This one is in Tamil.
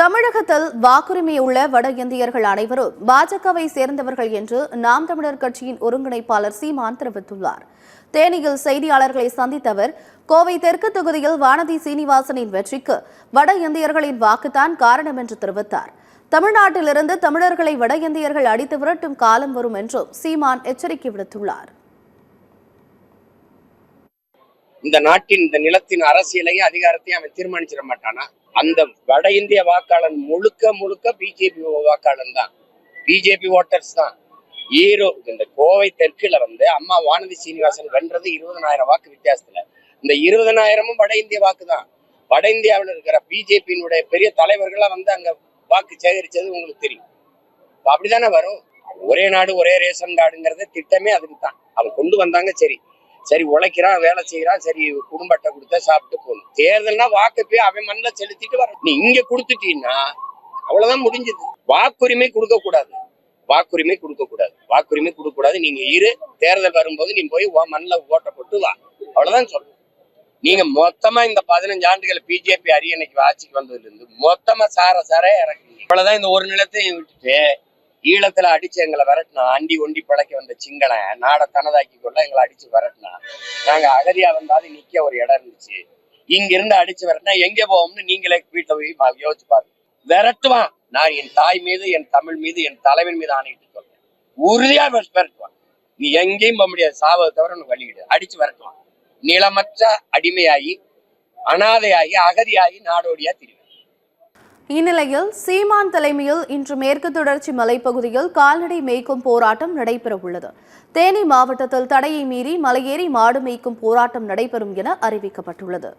தமிழகத்தில் வாக்குரிமை உள்ள வட இந்தியர்கள் அனைவரும் பாஜகவை சேர்ந்தவர்கள் என்று நாம் தமிழர் கட்சியின் ஒருங்கிணைப்பாளர் சீமான் தெரிவித்துள்ளார். தேனியில் செய்தியாளர்களை சந்தித்த அவர், கோவை தெற்கு தொகுதியில் வானதி சீனிவாசனின் வெற்றிக்கு வட இந்தியர்களின் வாக்குத்தான் காரணம் என்று தெரிவித்தார். தமிழ்நாட்டிலிருந்து தமிழர்களை வட இந்தியர்கள் அடித்து விரட்டும் காலம் வரும் என்றும் சீமான் எச்சரிக்கை விடுத்துள்ளார். இந்த நாட்டின் இந்த நிலத்தின் அரசியலையும் அதிகாரத்தையும் அவன் தீர்மானிச்சிட மாட்டானா? அந்த வட இந்திய வாக்காளன் முழுக்க பிஜேபி வாக்காளன் தான், பிஜேபி ஓட்டர்ஸ் தான். இந்த கோவை தெற்குல அம்மா வானதி சீனிவாசன் வென்றது 20,000 வாக்கு வித்தியாசத்துல. இந்த 20,000 வட இந்திய வாக்கு தான். வட இந்தியாவில் இருக்கிற பிஜேபியினுடைய பெரிய தலைவர்களா அங்க வாக்கு சேகரிச்சது உங்களுக்கு தெரியும். அப்படித்தானே வரும். ஒரே நாடு ஒரே ரேஷன் கார்டுங்கிறத திட்டமே அதுக்கு தான் அவங்க கொண்டு வந்தாங்க. சரி உழைக்கிறான், வேலை செய்யறான், சரி குடும்ப அட்டை கொடுத்தா சாப்பிட்டு போகணும். தேர்தல்னா வாக்கு போய் அவன் மண்ணில் செலுத்திட்டு வர. நீ இங்க கொடுத்துட்டீங்கன்னா அவ்வளவுதான் முடிஞ்சது. வாக்குரிமை கொடுக்க கூடாது, வாக்குரிமை கொடுக்க கூடாது. நீங்க தேர்தல் வரும்போது நீ போய் மண்ணில் ஓட்ட போட்டு வா, அவ்வளவுதான் சொல்றேன். நீங்க மொத்தமா இந்த 15 ஆண்டுகள் பிஜேபி அரியணைக்கு ஆட்சிக்கு வந்ததுல இருந்து மொத்தமா சார இறக்குங்க. அவ்வளவுதான். இந்த ஒரு நிலத்தையும் விட்டுட்டு ஈழத்துல அடிச்சு எங்களை விரட்டினா, அண்டி ஒண்டி பிழைக்க வந்த சிங்கள நாடை தனதாக்கி கொள்ள எங்களை அடிச்சு விரட்டினா, நாங்க அகதியா வந்தாலும் நிக்க ஒரு இடம் இருந்துச்சு. இங்க இருந்து அடிச்சு விரட்டினா எங்க போவோம்னு நீங்களே வீட்டுல போய் யோசிச்சு பாருங்க. விரட்டுவான். நான் என் தாய் மீது, என் தமிழ் மீது, என் தலைவன் மீது ஆணையிட்டு சொல்றேன், உறுதியா விரட்டுவான். நீ எங்கேயும் போக முடியாது, சாவதை தவிர உனக்கு வழிவிடு. அடிச்சு விரட்டுவான். நிலமற்ற அடிமையாகி, அனாதையாகி, அகதியாகி நாடோடியா திரிவான். இந்நிலையில் சீமான் தலைமையில் இன்று மேற்கு தொடர்ச்சி மலைப்பகுதியில் கால்நடை மேய்க்கும் போராட்டம் நடைபெறவுள்ளது. தேனி மாவட்டத்தில் தடையை மீறி மலையேறி மாடு மேய்க்கும் போராட்டம் நடைபெறும் என அறிவிக்கப்பட்டுள்ளது.